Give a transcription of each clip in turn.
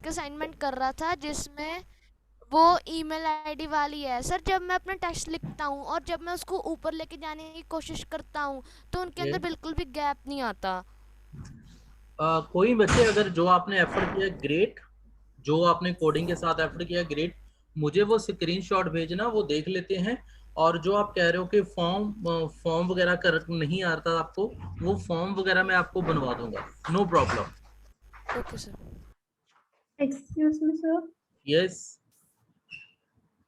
एक असाइनमेंट कर रहा था जिसमें वो ईमेल आईडी वाली है सर। जब मैं अपना टेक्स्ट लिखता हूँ और जब मैं उसको ऊपर लेके जाने की कोशिश करता हूँ तो उनके ये अंदर बिल्कुल भी गैप नहीं आता। कोई बच्चे अगर जो आपने एफर्ट किया ग्रेट, जो आपने कोडिंग के साथ एफर्ट किया ग्रेट, मुझे वो स्क्रीनशॉट भेजना, वो देख लेते हैं। और जो आप कह रहे हो कि फॉर्म वगैरह कर नहीं आता आपको, वो फॉर्म वगैरह मैं आपको बनवा दूंगा, no problem. Okay sir. Excuse me sir. Yes.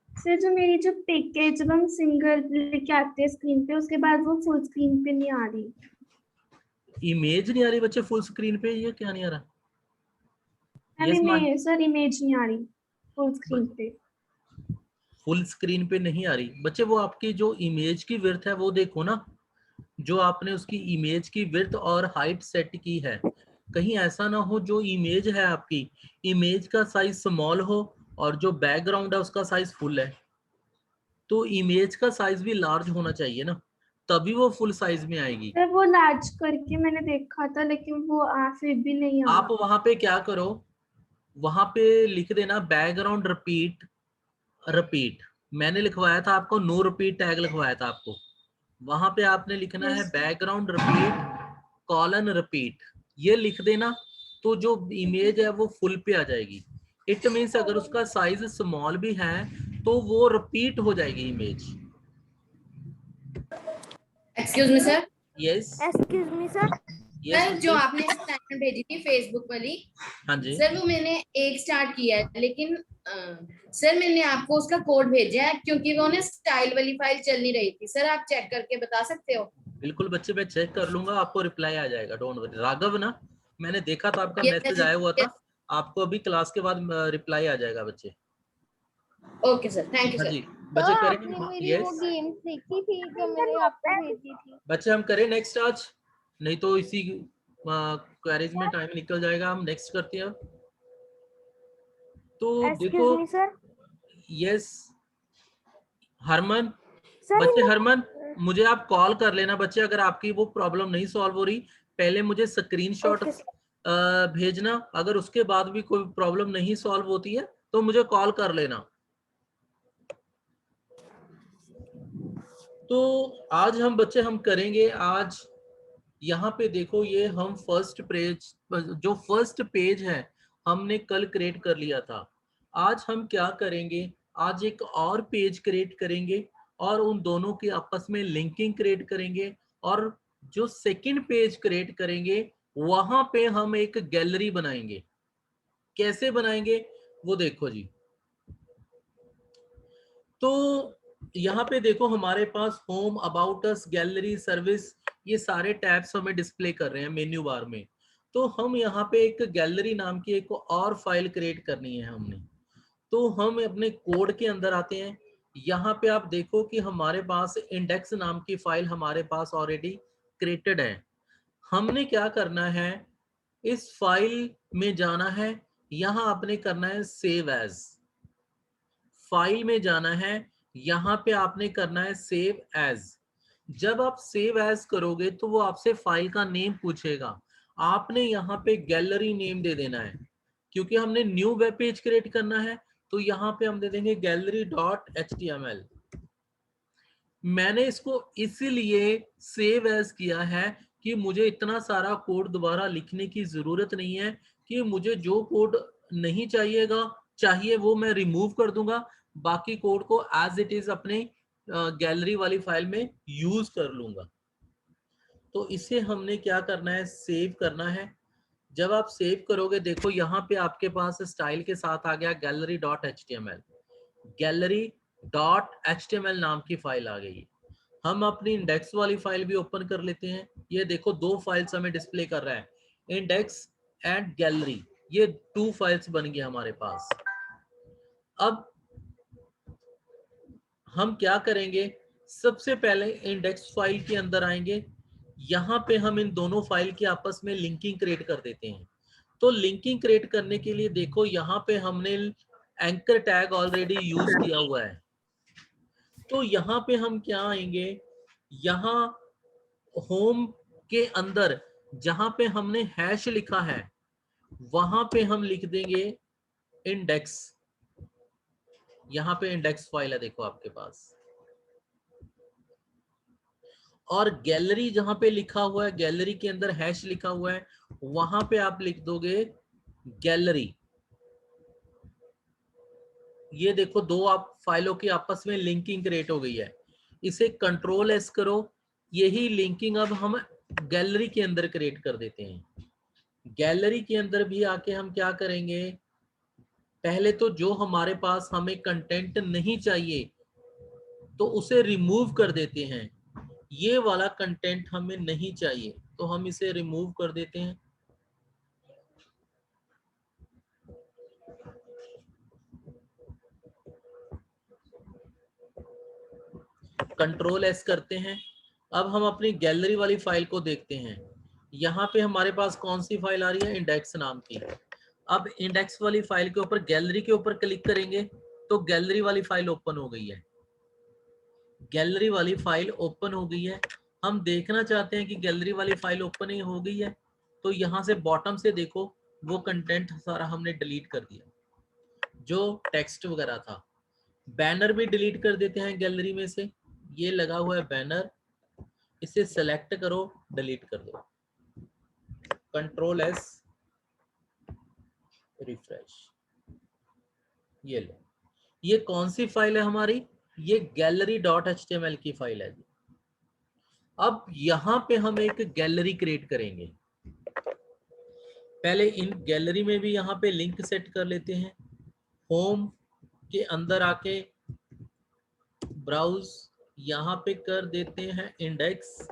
सर जो मेरी जो पिक है, जब हम सिंगल लेके आते हैं स्क्रीन पे, उसके बाद वो फुल स्क्रीन पे नहीं आ रही। इमेज नहीं आ रही बच्चे फुल स्क्रीन पे? ये क्या नहीं आ रहा? अभी यस मान, मैं सर इमेज नहीं आ रही फुल स्क्रीन पे। फुल स्क्रीन पे नहीं आ रही बच्चे। वो आपकी जो इमेज की विड्थ है वो देखो ना, जो आपने उसकी इमेज की विड्थ और हाइट सेट की है। कहीं ऐसा ना हो जो इमेज है आपकी, इमेज का साइज स्मॉल हो और जो बैकग्राउंड है उसका साइज फुल है। तो इमेज का साइज भी लार्ज होना चाहिए ना, तभी वो फुल साइज में आएगी। सर वो लार्ज करके मैंने देखा था, लेकिन वो फिर भी नहीं आ आप रहा। वहां पे क्या करो, वहां पे लिख देना बैकग्राउंड रिपीट, रिपीट। मैंने लिखवाया था आपको, नो रिपीट टैग लिखवाया था आपको। वहां पे आपने लिखना है yes. Background repeat colon repeat, ये लिख देना। तो जो इमेज है वो फुल पे आ जाएगी। इट मीन्स अगर उसका साइज स्मॉल भी है तो वो रिपीट हो जाएगी image. Excuse me sir. Yes. Excuse me sir. Yes सर जो बच्चे। आपने असाइनमेंट भेजी थी फेसबुक वाली, हाँ जी। सर वो मैंने एक स्टार्ट किया है, लेकिन सर मैंने आपको उसका कोड भेजा है क्योंकि वो ना स्टाइल वाली फाइल चल नहीं रही थी। सर आप चेक करके बता सकते हो? बिल्कुल बच्चे, मैं चेक कर लूंगा, आपको रिप्लाई आ जाएगा, डोंट वरी। राघव ना, मैंने देखा था आपका मैसेज यस आया हुआ था। यस। आपको अभी क्लास के बाद रिप्लाई आ जाएगा बच्चे। ओके सर, थैंक यू हाँ सर। जी। तो बच्चे आपने करेंगे? मेरी वो यस गेम्स देखी थी जो मैंने आपको भेजी थी? बच्चे, हम करें नेक्स्ट आज, नहीं तो इसी क्वेरीज में टाइम निकल जाएगा। हम नेक्स्ट करते हैं। तो देखो, excuse me sir. Yes Harman, sir बच्चे हरमन, मुझे आप कॉल कर लेना बच्चे, अगर आपकी वो प्रॉब्लम नहीं सॉल्व हो रही। पहले मुझे स्क्रीनशॉट ओके भेजना, अगर उसके बाद भी कोई प्रॉब्लम नहीं सॉल्व होती है तो मुझे कॉल कर लेना। तो आज हम बच्चे हम करेंगे आज, यहाँ पे देखो ये हम फर्स्ट पेज, जो फर्स्ट पेज है हमने कल क्रिएट कर लिया था। आज हम क्या करेंगे, आज एक और पेज क्रिएट करेंगे और उन दोनों की आपस में लिंकिंग क्रिएट करेंगे। और जो सेकंड पेज क्रिएट करेंगे वहां पे हम एक गैलरी बनाएंगे। कैसे बनाएंगे वो देखो जी। तो यहाँ पे देखो हमारे पास home, about us, gallery, service, ये सारे टैब्स हमें डिस्प्ले कर रहे हैं मेन्यू बार में। तो हम यहाँ पे एक गैलरी नाम की एक और फाइल क्रिएट करनी है हमने। तो हम अपने कोड के अंदर आते हैं। यहाँ पे आप देखो कि हमारे पास इंडेक्स नाम की फाइल हमारे पास ऑलरेडी क्रिएटेड है। हमने क्या करना है, इस फाइल में जाना है, यहाँ आपने करना है सेव एज। फाइल में जाना है, यहाँ पे आपने करना है सेव एज। जब आप सेव एज करोगे तो वो आपसे फाइल का नेम पूछेगा। आपने यहाँ पे गैलरी नेम दे देना है, क्योंकि हमने न्यू वेब पेज क्रिएट करना है। तो यहाँ पे हम दे देंगे gallery.html। मैंने इसको इसीलिए सेव एज किया है कि मुझे इतना सारा कोड दोबारा लिखने की जरूरत नहीं है, कि मुझे जो कोड नहीं चाहिएगा चाहिए वो मैं रिमूव कर दूंगा, बाकी कोड को एज इट इज अपने गैलरी वाली फाइल में यूज कर लूंगा। तो इसे हमने क्या करना है, सेव करना है। जब आप सेव करोगे देखो यहाँ पे आपके पास स्टाइल के साथ आ गया gallery.html। gallery.html नाम की फाइल आ गई। हम अपनी इंडेक्स वाली फाइल भी ओपन कर लेते हैं। ये देखो दो फाइल्स हमें डिस्प्ले कर रहा है, इंडेक्स एंड गैलरी। ये 2 फाइल्स बन गई हमारे पास। अब हम क्या करेंगे, सबसे पहले इंडेक्स फाइल के अंदर आएंगे। यहाँ पे हम इन दोनों फाइल की आपस में लिंकिंग क्रिएट कर देते हैं। तो लिंकिंग क्रिएट करने के लिए देखो यहाँ पे हमने एंकर टैग ऑलरेडी यूज किया हुआ है। तो यहाँ पे हम क्या आएंगे, यहाँ होम के अंदर जहां पे हमने हैश लिखा है वहां पे हम लिख देंगे इंडेक्स, यहाँ पे इंडेक्स फाइल है देखो आपके पास, और गैलरी जहां पे लिखा हुआ है, गैलरी के अंदर हैश लिखा हुआ है, वहां पे आप लिख दोगे गैलरी। ये देखो दो आप फाइलों की आपस में लिंकिंग क्रिएट हो गई है। इसे कंट्रोल एस करो, यही लिंकिंग अब हम गैलरी के अंदर क्रिएट कर देते हैं। गैलरी के अंदर भी आके हम क्या करेंगे, पहले तो जो हमारे पास हमें कंटेंट नहीं चाहिए तो उसे रिमूव कर देते हैं। ये वाला कंटेंट हमें नहीं चाहिए तो हम इसे रिमूव कर देते हैं। कंट्रोल एस करते हैं। अब हम अपनी गैलरी वाली फाइल को देखते हैं। यहाँ पे हमारे पास कौन सी फाइल आ रही है, इंडेक्स नाम की। अब इंडेक्स वाली फाइल के ऊपर गैलरी के ऊपर क्लिक करेंगे तो गैलरी वाली फाइल ओपन हो गई है। गैलरी वाली फाइल ओपन हो गई है। हम देखना चाहते हैं कि गैलरी वाली फाइल ओपन ही हो गई है, तो यहाँ से बॉटम से देखो वो कंटेंट सारा हमने डिलीट कर दिया, जो टेक्स्ट वगैरह था। बैनर भी डिलीट कर देते हैं गैलरी में से। ये लगा हुआ है बैनर, इसे सेलेक्ट करो, डिलीट कर दो, कंट्रोल एस, रिफ्रेश। ये लो, ये कौन सी फाइल है हमारी, ये gallery.html की फाइल है जी। अब यहाँ पे हम एक गैलरी क्रिएट करेंगे। पहले इन गैलरी में भी यहाँ पे लिंक सेट कर लेते हैं। होम के अंदर आके ब्राउज यहाँ पे कर देते हैं इंडेक्स,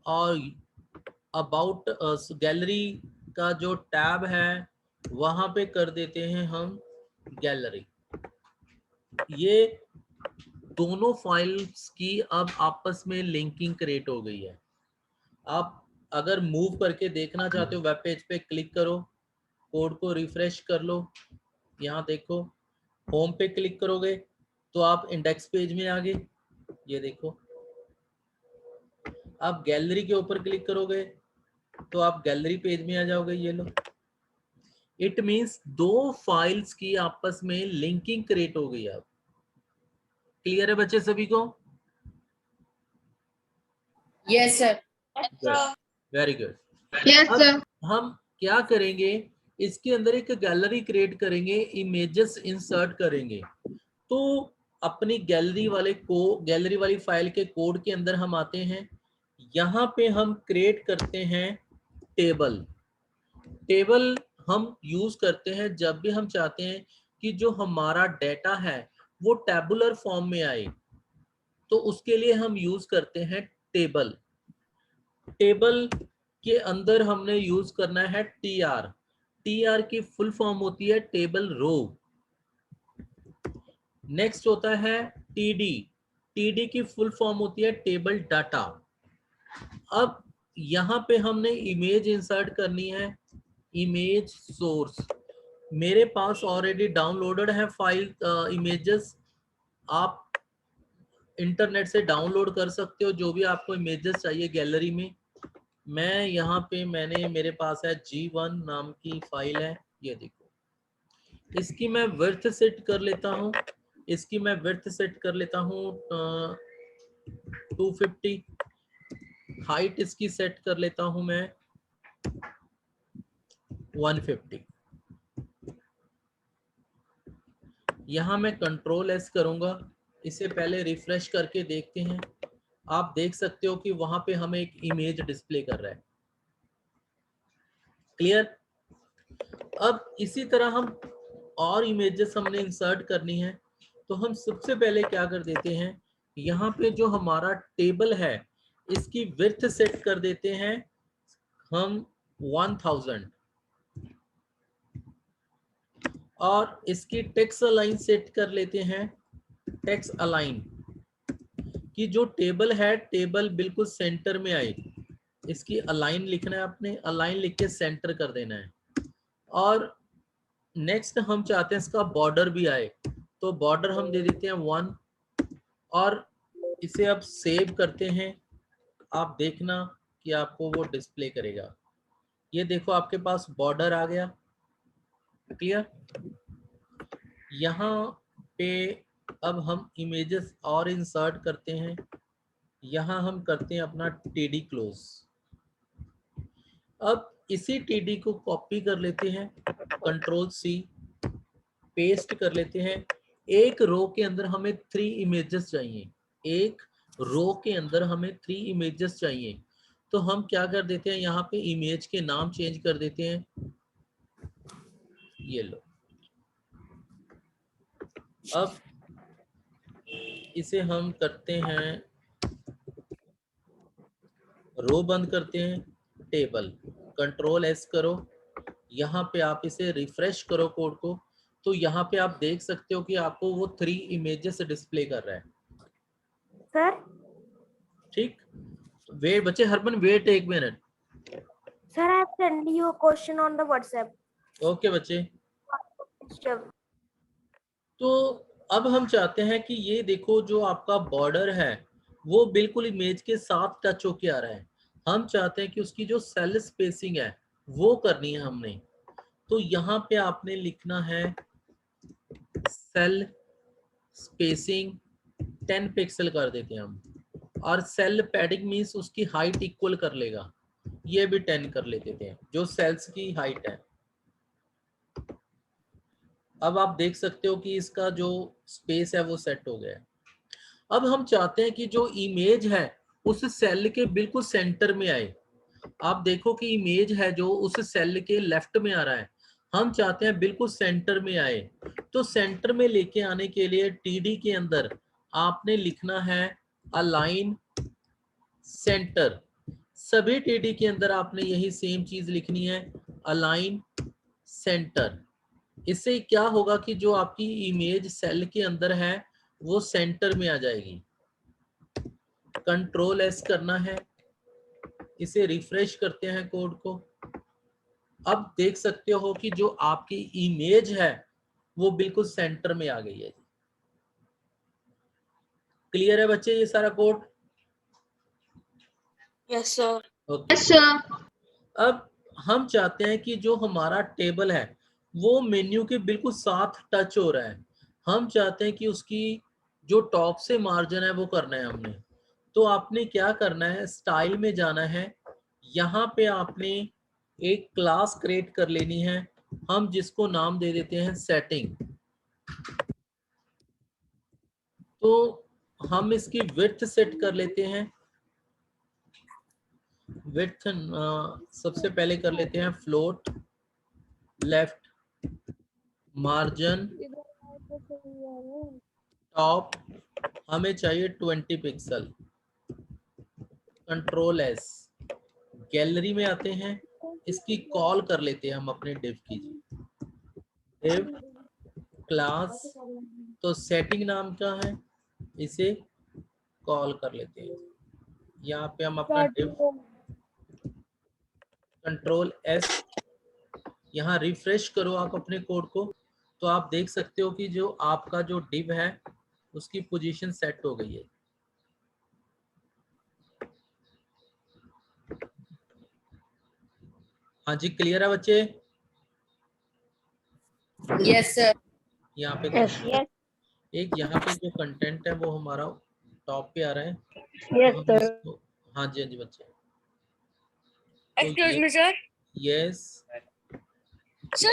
और अबाउट गैलरी का जो टैब है वहां पे कर देते हैं हम गैलरी। ये दोनों फाइल्स की अब आपस में लिंकिंग क्रिएट हो गई है। आप अगर मूव करके देखना चाहते हो, वेब पेज पे क्लिक करो, कोड को रिफ्रेश कर लो, यहाँ देखो होम पे क्लिक करोगे तो आप इंडेक्स पेज में आ गए, ये देखो। आप गैलरी के ऊपर क्लिक करोगे तो आप गैलरी पेज में आ जाओगे, ये लो। इट मींस दो फाइल्स की आपस में लिंकिंग क्रिएट हो गई। अब क्लियर है बच्चे सभी को? Yes sir. Very good. Yes अब सर। हम क्या करेंगे, इसके अंदर एक गैलरी क्रिएट करेंगे, इमेजेस इंसर्ट करेंगे। तो अपनी गैलरी वाली फाइल के कोड के अंदर हम आते हैं। यहाँ पे हम क्रिएट करते हैं टेबल। टेबल हम यूज करते हैं जब भी हम चाहते हैं कि जो हमारा डेटा है वो टेबुलर फॉर्म में आए, तो उसके लिए हम यूज करते हैं टेबल। टेबल के अंदर हमने यूज करना है टीआर। टीआर की फुल फॉर्म होती है टेबल रो। नेक्स्ट होता है टीडी। टीडी की फुल फॉर्म होती है टेबल डाटा। अब यहाँ पे हमने इमेज इंसर्ट करनी है, इमेज सोर्स। मेरे पास ऑलरेडी डाउनलोडेड है फाइल इमेजेस। आप इंटरनेट से डाउनलोड कर सकते हो जो भी आपको इमेजेस चाहिए गैलरी में। मैं यहाँ पे मेरे पास है G1 नाम की फाइल है, ये देखो। इसकी मैं विड्थ सेट कर लेता हूँ, इसकी मैं विड्थ सेट कर लेता हूँ 250। हाइट इसकी सेट कर लेता हूँ मैं 150। यहाँ मैं कंट्रोल एस करूंगा। इसे पहले रिफ्रेश करके देखते हैं। आप देख सकते हो कि वहां पे हमें एक इमेज डिस्प्ले कर रहा है। क्लियर? अब इसी तरह हम और इमेजेस हमने इंसर्ट करनी है, तो हम सबसे पहले क्या कर देते हैं, यहाँ पे जो हमारा टेबल है इसकी विड्थ सेट कर देते हैं हम 1000, और इसकी टेक्स्ट अलाइन सेट कर लेते हैं टेक्स्ट अलाइन, कि जो टेबल है टेबल बिल्कुल सेंटर में आए। इसकी अलाइन लिखना है आपने, अलाइन लिख के सेंटर कर देना है। और नेक्स्ट हम चाहते हैं इसका बॉर्डर भी आए, तो बॉर्डर हम दे देते हैं 1, और इसे अब सेव करते हैं। आप देखना कि आपको वो डिस्प्ले करेगा। ये देखो आपके पास बॉर्डर आ गया। क्लियर? यहाँ पे अब हम इमेजेस और इंसर्ट करते हैं। यहाँ हम करते हैं अपना टीडी क्लोज। अब इसी टीडी को कॉपी कर लेते हैं, कंट्रोल सी, पेस्ट कर लेते हैं। एक रो के अंदर हमें 3 इमेजेस चाहिए, एक रो के अंदर हमें 3 इमेजेस चाहिए। तो हम क्या कर देते हैं, यहाँ पे इमेज के नाम चेंज कर देते हैं। ये लो, अब इसे हम करते हैं, रो बंद करते हैं, टेबल, कंट्रोल एस करो। यहाँ पे आप इसे रिफ्रेश करो कोड को, तो यहाँ पे आप देख सकते हो कि आपको वो 3 इमेजेस डिस्प्ले कर रहा है। सर ठीक, वेट बच्चे, Harman wait 1 minute. Sir I have send you a question on the WhatsApp. Okay बच्चे, तो अब हम चाहते हैं कि ये देखो जो आपका बॉर्डर है वो बिल्कुल इमेज के साथ टच होके आ रहा है। हम चाहते हैं कि उसकी जो सेल स्पेसिंग है वो करनी है हमने। तो यहाँ पे आपने लिखना है सेल स्पेसिंग 10 पिक्सल कर देते हैं हम, और सेल पैडिंग मीन्स उसकी हाइट इक्वल कर लेगा, ये भी 10 कर लेते थे जो सेल्स की हाइट है। अब आप देख सकते हो कि इसका जो स्पेस है वो सेट हो गया है। अब हम चाहते हैं कि जो इमेज है उस सेल के बिल्कुल सेंटर में आए। आप देखो कि इमेज है जो उस सेल के लेफ्ट में आ रहा है, हम चाहते हैं बिल्कुल सेंटर में आए। तो सेंटर में लेके आने के लिए टीडी के अंदर आपने लिखना है अलाइन सेंटर। सभी टीडी के अंदर आपने यही सेम चीज लिखनी है, अलाइन सेंटर। इससे क्या होगा कि जो आपकी इमेज सेल के अंदर है वो सेंटर में आ जाएगी। कंट्रोल एस करना है, इसे रिफ्रेश करते हैं कोड को। अब देख सकते हो कि जो आपकी इमेज है वो बिल्कुल सेंटर में आ गई है। क्लियर है बच्चे ये सारा code? Yes sir. Okay. Yes sir. अब हम चाहते हैं कि जो हमारा टेबल है वो मेन्यू के बिल्कुल साथ टच हो रहा है। हम चाहते हैं कि उसकी जो टॉप से मार्जिन है वो करना है हमने। तो आपने क्या करना है, स्टाइल में जाना है, यहाँ पे आपने एक क्लास क्रिएट कर लेनी है, हम जिसको नाम दे देते हैं सेटिंग। तो हम इसकी विड्थ सेट कर लेते हैं। विड्थ सबसे पहले कर लेते हैं फ्लोट लेफ्ट, मार्जिन टॉप हमें चाहिए 20 पिक्सल। कंट्रोल एस, गैलरी में आते हैं, इसकी कॉल कर लेते हैं हम अपने डिव की, डिव क्लास, तो सेटिंग नाम का है, इसे कॉल कर लेते हैं। यहाँ पे हम अपना डिव, कंट्रोल एस, यहाँ रिफ्रेश करो आप अपने कोड को, तो आप देख सकते हो कि जो आपका जो डिव है उसकी पोजीशन सेट हो गई है। हाँ जी, क्लियर है बच्चे? Yes sir. यहाँ पे yes. एक यहाँ पे जो कंटेंट है वो हमारा टॉप पे आ रहा है। Yes sir. इसको, हाँ जी हाँ जी बच्चे, Excuse me, sir. Yes Sir,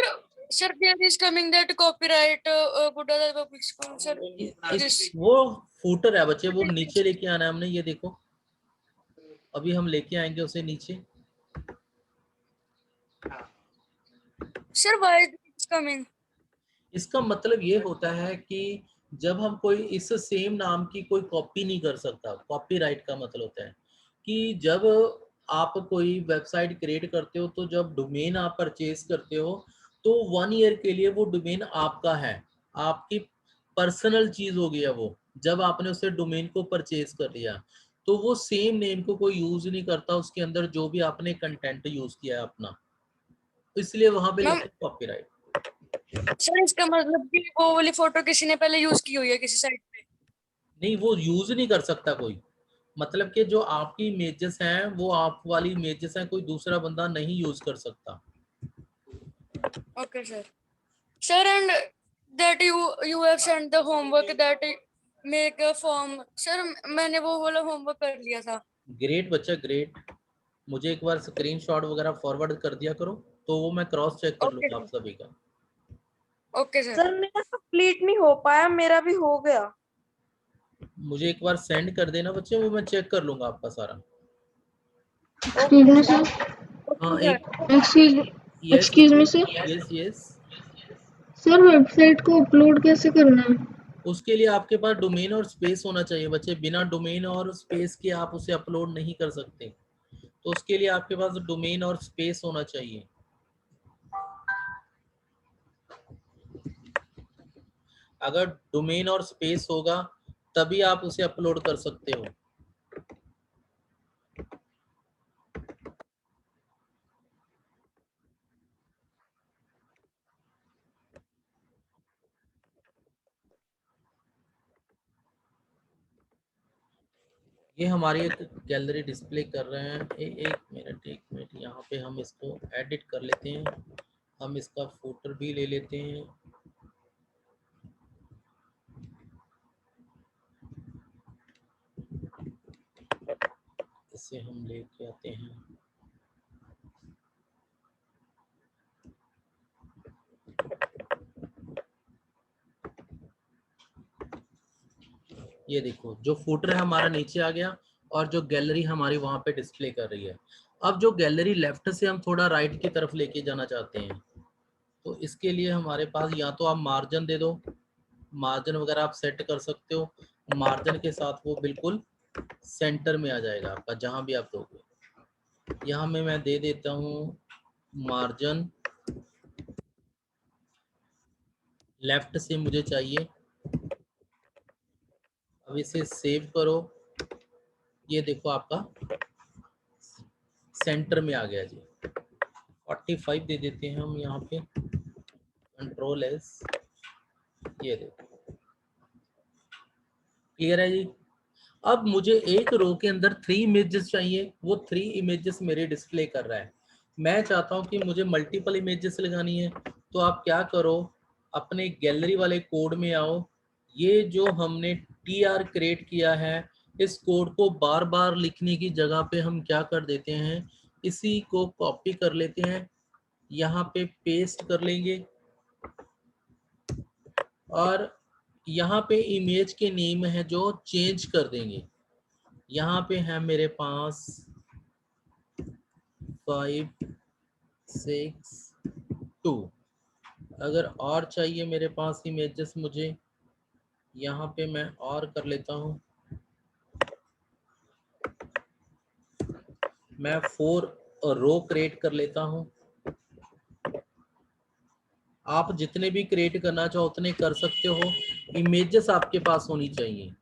sir, there is coming that copyright Buddha the public school, sir. This वो फूटर है बच्चे, वो नीचे लेके आना है हमने, ये देखो अभी हम लेके आएंगे उसे नीचे। sir, why is this coming? इसका मतलब ये होता है कि जब हम कोई इस सेम नाम की कोई कॉपी नहीं कर सकता। कॉपीराइट का मतलब होता है कि जब आप कोई वेबसाइट क्रिएट करते हो, तो जब डोमेन आप परचेज करते हो तो 1 ईयर के लिए वो डोमेन आपका है, आपकी पर्सनल चीज हो गया वो। जब आपने उसे डोमेन को परचेज कर लिया तो वो सेम नेम को कोई यूज नहीं करता उसके अंदर जो भी आपने कंटेंट यूज किया है अपना, इसलिए वहां पे लिखा है कॉपीराइट। सर इसका मतलब कि वो वाली फोटो किसी ने पहले यूज की हुई है किसी साइट पे? नहीं, वो यूज नहीं कर सकता कोई, मतलब कि जो आपकी इमेजेस हैं वो आप वाली इमेजेस हैं, कोई दूसरा बंदा नहीं यूज कर सकता। Okay, sir. Sir, and that you have sent the homework that make a form. Sir मैंने वो वाला होमवर्क कर लिया था. ग्रेट बच्चा ग्रेट। मुझे एक बार स्क्रीनशॉट वगैरह फॉरवर्ड कर दिया करो तो वो मैं क्रॉस चेक कर ओके लूंगा आप सभी का। Okay sir. सर मेरा कंप्लीट नहीं हो पाया, मेरा भी हो गया। मुझे एक बार सेंड कर देना बच्चे, वो मैं चेक कर लूंगा आपका सारा। एक्सक्यूज मी सर, हाँ एक excuse me sir, yes yes. Sir website को अपलोड कैसे करना है? उसके लिए आपके पास डोमेन और स्पेस होना चाहिए बच्चे, बिना डोमेन और स्पेस के आप उसे अपलोड नहीं कर सकते। तो उसके लिए आपके पास डोमेन और स्पेस होना चाहिए। अगर डोमेन और स्पेस होगा तभी आप उसे अपलोड कर सकते हो। ये हमारी एक गैलरी डिस्प्ले कर रहे हैं। एक मिनट यहाँ पे हम इसको एडिट कर लेते हैं। हम इसका फुटर भी ले लेते हैं। इसे हम लेके आते हैं। ये देखो जो फुटर है हमारा नीचे आ गया और जो गैलरी हमारी वहां पे डिस्प्ले कर रही है। अब जो गैलरी लेफ्ट से हम थोड़ा राइट की तरफ लेके जाना चाहते हैं तो इसके लिए हमारे पास या तो आप मार्जिन दे दो, मार्जिन वगैरह आप सेट कर सकते हो। मार्जिन के साथ वो बिल्कुल सेंटर में आ जाएगा आपका जहां भी आप दोगे। यहाँ में मैं दे देता हूँ मार्जिन लेफ्ट से मुझे चाहिए। अब इसे सेव करो। ये देखो आपका सेंटर में आ गया जी। 45 दे देते हैं हम यहाँ पे, कंट्रोल एस। ये देखो क्लियर है जी। अब मुझे एक रो के अंदर 3 इमेजेस चाहिए, वो 3 इमेजेस मेरे डिस्प्ले कर रहा है। मैं चाहता हूँ कि मुझे मल्टीपल इमेजेस लगानी है। तो आप क्या करो, अपने गैलरी वाले कोड में आओ। ये जो हमने TR क्रिएट किया है, इस कोड को बार बार लिखने की जगह पे हम क्या कर देते हैं, इसी को कॉपी कर लेते हैं, यहाँ पे पेस्ट कर लेंगे और यहाँ पे इमेज के नेम है जो चेंज कर देंगे। यहाँ पे है मेरे पास 5 6 2। अगर और चाहिए मेरे पास इमेजेस मुझे, यहाँ पे मैं और कर लेता हूँ। मैं 4 रो क्रिएट कर लेता हूँ। आप जितने भी क्रिएट करना चाहो उतने कर सकते हो। इमेजेस आपके पास होनी चाहिए।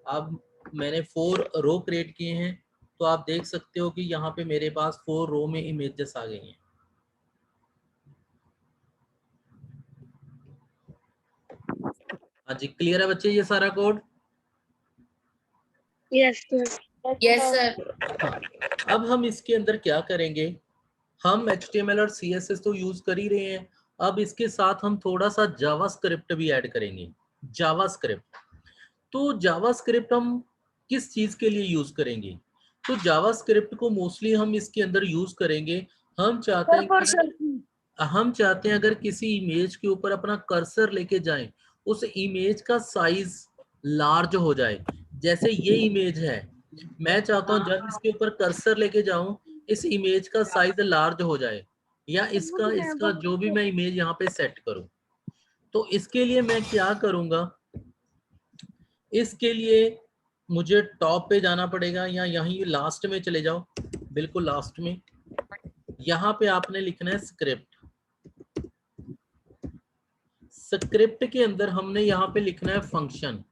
अब मैंने 4 रो क्रिएट किए हैं तो आप देख सकते हो कि यहाँ पे मेरे पास 4 रो में इमेजेस आ गई हैं। हाँ जी क्लियर है बच्चे ये सारा कोड? Yes sir. हाँ, अब हम इसके अंदर क्या करेंगे, हम HTML और CSS तो यूज कर ही रहे हैं। अब इसके साथ हम थोड़ा सा जावास्क्रिप्ट भी ऐड करेंगे। जावास्क्रिप्ट, तो जावास्क्रिप्ट हम किस चीज के लिए यूज करेंगे? तो जावास्क्रिप्ट को मोस्टली हम इसके अंदर यूज करेंगे। हम चाहते हैं अगर किसी इमेज के ऊपर अपना कर्सर लेके जाएं, उस इमेज का साइज लार्ज हो जाए। जैसे ये इमेज है, मैं चाहता हूं जब इसके ऊपर कर्सर लेके जाऊं इस इमेज का साइज लार्ज हो जाए, या इसका जो भी मैं इमेज यहाँ पे सेट करूं। तो इसके लिए मैं क्या करूंगा, इसके लिए मुझे टॉप पे जाना पड़ेगा या यहीं लास्ट में चले जाओ, बिल्कुल लास्ट में। यहाँ पे आपने लिखना है स्क्रिप्ट। स्क्रिप्ट के अंदर हमने यहाँ पे लिखना है फंक्शन।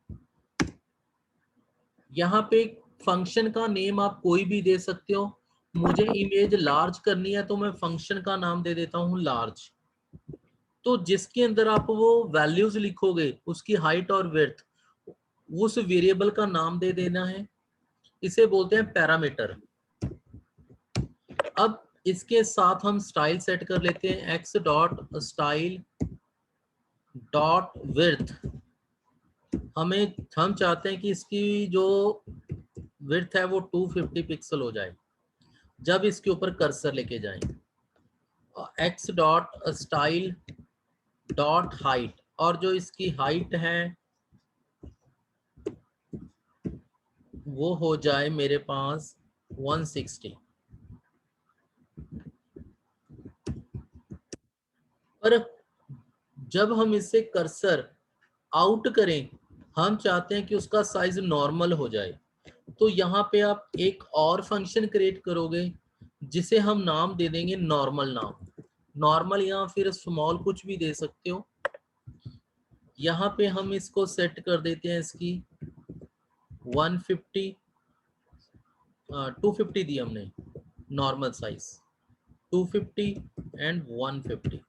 यहाँ पे फंक्शन का नेम आप कोई भी दे सकते हो। मुझे इमेज लार्ज करनी है तो मैं फंक्शन का नाम दे देता हूँ लार्ज। तो जिसके अंदर आप वो वैल्यूज लिखोगे उसकी हाइट और विड्थ, उस वेरिएबल का नाम दे देना है। इसे बोलते हैं पैरामीटर। अब इसके साथ हम स्टाइल सेट कर लेते हैं, x.style डॉट विड्थ, हम चाहते हैं कि इसकी जो विड्थ है वो 250 पिक्सल हो जाए जब इसके ऊपर कर्सर लेके जाएं। X dot style dot height, और जो इसकी हाइट है वो हो जाए मेरे पास 160। पर जब हम इससे कर्सर आउट करें, हम चाहते हैं कि उसका साइज नॉर्मल हो जाए, तो यहाँ पे आप एक और फंक्शन क्रिएट करोगे जिसे हम नाम दे देंगे नॉर्मल नाम। नॉर्मल या फिर स्मॉल कुछ भी दे सकते हो। यहाँ पे हम इसको सेट कर देते हैं इसकी 150 250 दी हमने नॉर्मल साइज, 250 एंड 150।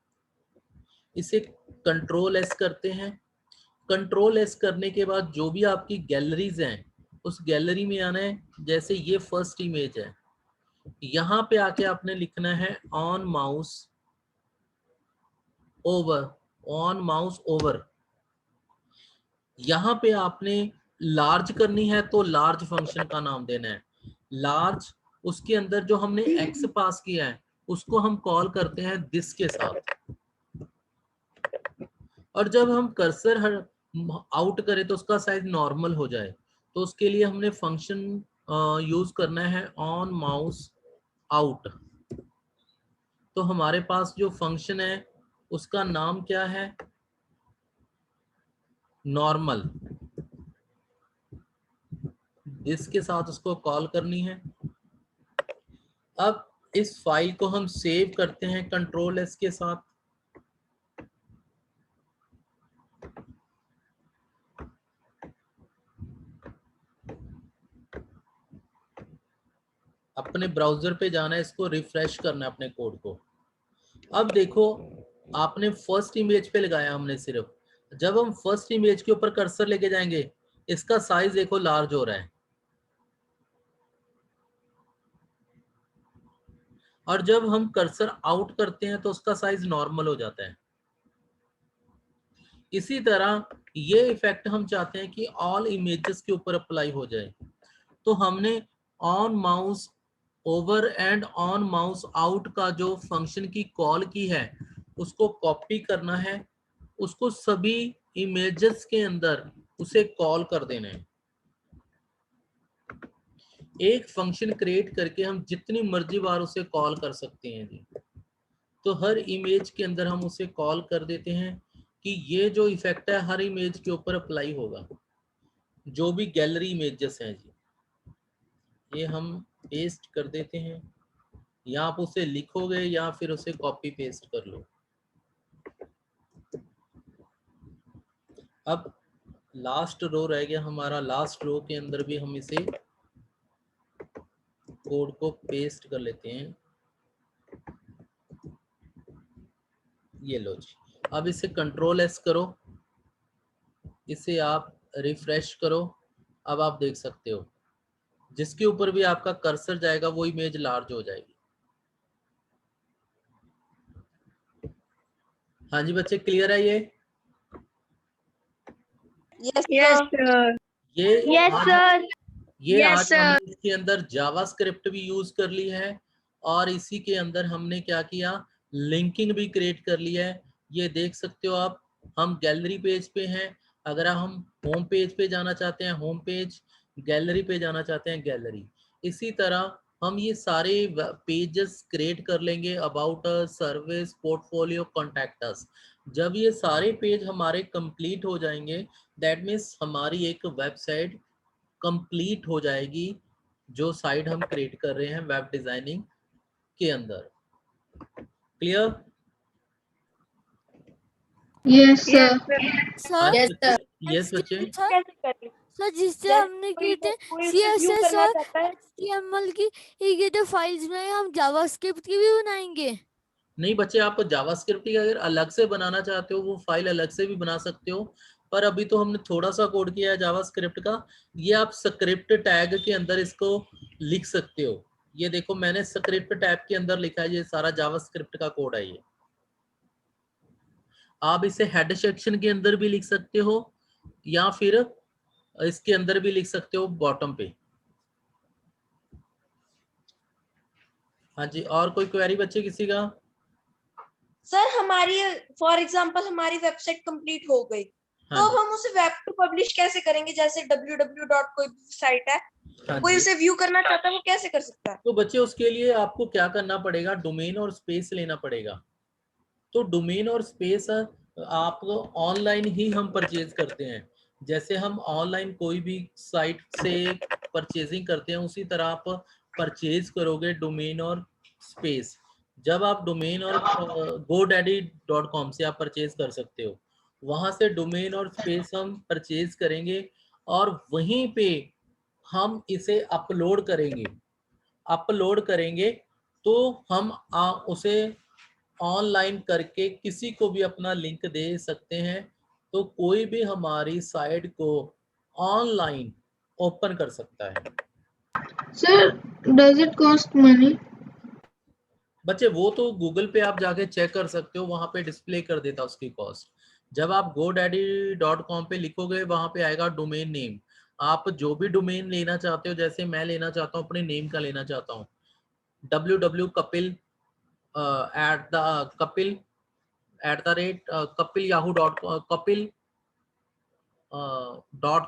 इसे कंट्रोल एस करते हैं। कंट्रोल एस करने के बाद जो भी आपकी गैलरीज हैं उस गैलरी में आना है। जैसे ये फर्स्ट इमेज है, यहाँ पे आके आपने लिखना है on mouse over, on mouse over. यहाँ पे आपने लार्ज करनी है तो लार्ज फंक्शन का नाम देना है लार्ज। उसके अंदर जो हमने एक्स पास किया है उसको हम कॉल करते हैं दिस के साथ। और जब हम कर्सर आउट करें तो उसका साइज नॉर्मल हो जाए, तो उसके लिए हमने फंक्शन यूज करना है ऑन माउस आउट। तो हमारे पास जो फंक्शन है उसका नाम क्या है, नॉर्मल। इसके साथ उसको कॉल करनी है। अब इस फाइल को हम सेव करते हैं कंट्रोल एस के साथ। अपने ब्राउजर पे जाना है, इसको रिफ्रेश करना है अपने कोड को। अब देखो आपने फर्स्ट इमेज पे लगाया हमने सिर्फ, जब हम फर्स्ट इमेज के ऊपर कर्सर लेके जाएंगे इसका साइज देखो लार्ज हो रहा है, और जब हम कर्सर आउट करते हैं तो उसका साइज नॉर्मल हो जाता है। इसी तरह ये इफेक्ट हम चाहते हैं कि ऑल इमेजेस के ऊपर अप्लाई हो जाए, तो हमने on mouse over and on mouse out का जो फंक्शन की कॉल की है उसको कॉपी करना है, उसको सभी इमेजेस के अंदर उसे कॉल कर देना है। एक फंक्शन क्रिएट करके हम जितनी मर्जी बार उसे कॉल कर सकते हैं जी। तो हर इमेज के अंदर हम उसे कॉल कर देते हैं कि ये जो इफेक्ट है हर इमेज के ऊपर अप्लाई होगा, जो भी गैलरी इमेजेस हैं जी। ये हम पेस्ट कर देते हैं, या आप उसे लिखोगे या फिर उसे कॉपी पेस्ट कर लो। अब लास्ट रो रह गया हमारा, लास्ट रो के अंदर भी हम इसे कोड को पेस्ट कर लेते हैं। ये लो जी। अब इसे कंट्रोल एस करो, इसे आप रिफ्रेश करो। अब आप देख सकते हो जिसके ऊपर भी आपका कर्सर जाएगा वो इमेज लार्ज हो जाएगी। हाँ जी बच्चे, क्लियर है ये? Yes sir. ये यस सर। ये आज हमने इसके अंदर जावास्क्रिप्ट भी यूज कर ली है, और इसी के अंदर हमने क्या किया, लिंकिंग भी क्रिएट कर लिया है। ये देख सकते हो आप, हम गैलरी पेज पे हैं। अगर हम होम पेज पे जाना चाहते हैं होम पेज, गैलरी पे जाना चाहते हैं गैलरी। इसी तरह हम ये सारे पेजेस क्रिएट कर लेंगे, about us, service, portfolio, contact us. जब ये सारे पेज हमारे कंप्लीट हो जाएंगे, दैट मीन्स हमारी एक वेबसाइट कंप्लीट हो जाएगी, जो साइट हम क्रिएट कर रहे हैं वेब डिजाइनिंग के अंदर। Clear? Yes sir. Sir yes sir. Yes बच्चे। कैसे करें? सर जिससे जैसे हमने किए थे कोई व्यू CSS करना और चाहता है। HTML की ये जो फाइल्स में हम जावास्क्रिप्ट की भी बनाएंगे। नहीं बच्चे, आप जावास्क्रिप्ट की अगर अलग से बनाना चाहते हो वो फाइल अलग से भी बना सकते हो, पर अभी तो हमने थोड़ा सा कोड किया है जावास्क्रिप्ट का। ये आप स्क्रिप्ट टैग के अंदर इसको लिख सकते हो। ये देखो मैंने स्क्रिप्ट टैग के अंदर लिखा है, ये सारा जावास्क्रिप्ट का कोड है ये। आप इसे हेड सेक्शन के अंदर भी लिख सकते हो या फिर इसके अंदर भी लिख सकते हो बॉटम पे। हाँ जी, और कोई क्वेरी बच्चे किसी का? सर हमारी फॉर एग्जांपल हमारी वेबसाइट कंप्लीट हो गई, हाँ तो जी, हम उसे वेब टू पब्लिश कैसे करेंगे? जैसे www. कोई साइट है, हाँ कोई जी। उसे व्यू करना चाहता है, वो कैसे कर सकता है? तो बच्चे उसके लिए आपको क्या करना पड़ेगा, डोमेन और स्पेस लेना पड़ेगा। तो डोमेन और स्पेस आप ऑनलाइन ही हम परचेज करते हैं। जैसे हम ऑनलाइन कोई भी साइट से परचेजिंग करते हैं, उसी तरह आप परचेज करोगे डोमेन और स्पेस। जब आप डोमेन और godaddy.com से आप परचेज कर सकते हो, वहां से डोमेन और स्पेस हम परचेज करेंगे और वहीं पे हम इसे अपलोड करेंगे तो हम उसे ऑनलाइन करके किसी को भी अपना लिंक दे सकते हैं, तो कोई भी हमारी साइट को ऑनलाइन ओपन कर सकता है। Sir does it cost money? बच्चे वो तो गूगल पे आप जाके चेक कर सकते हो, वहां पे डिस्प्ले कर देता उसकी कॉस्ट। जब आप godaddy.com पे लिखोगे, वहां पे आएगा डोमेन नेम। आप जो भी डोमेन लेना चाहते हो, जैसे मैं लेना चाहता हूँ, अपने नेम का लेना चाहता हूँ, www.kapil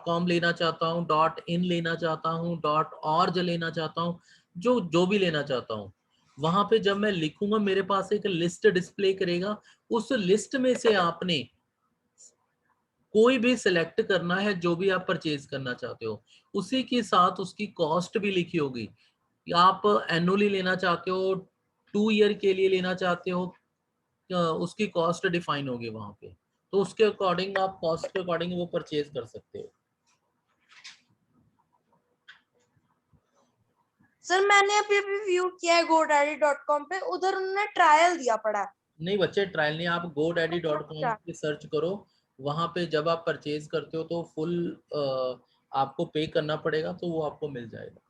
.com लेना चाहता हूँ, .in लेना चाहता हूँ, .org लेना चाहता हूँ, जो भी लेना चाहता हूँ, वहां पे जब मैं लिखूंगा मेरे पास एक लिस्ट डिस्प्ले करेगा। उस लिस्ट में से आपने कोई भी सिलेक्ट करना है, जो भी आप परचेज करना चाहते हो, उसी के साथ उसकी कॉस्ट भी लिखी होगी। आप एनुअली लेना चाहते हो, 2 ईयर के लिए लेना चाहते हो, उसकी कॉस्ट डिफाइन होगी वहां पे। तो उसके अकॉर्डिंग आप कॉस्ट के अकॉर्डिंग वो परचेज कर सकते हो। सर मैंने अभी अभी व्यू किया है godaddy.com पे, उधर उन्होंने ट्रायल दिया पड़ा है। नहीं बच्चे, ट्रायल नहीं, आप godaddy.com अच्छा। पे सर्च करो। वहां पे जब आप परचेज करते हो तो फुल आपको पे करना पड़ेगा, तो वो आपको मिल जाएगा।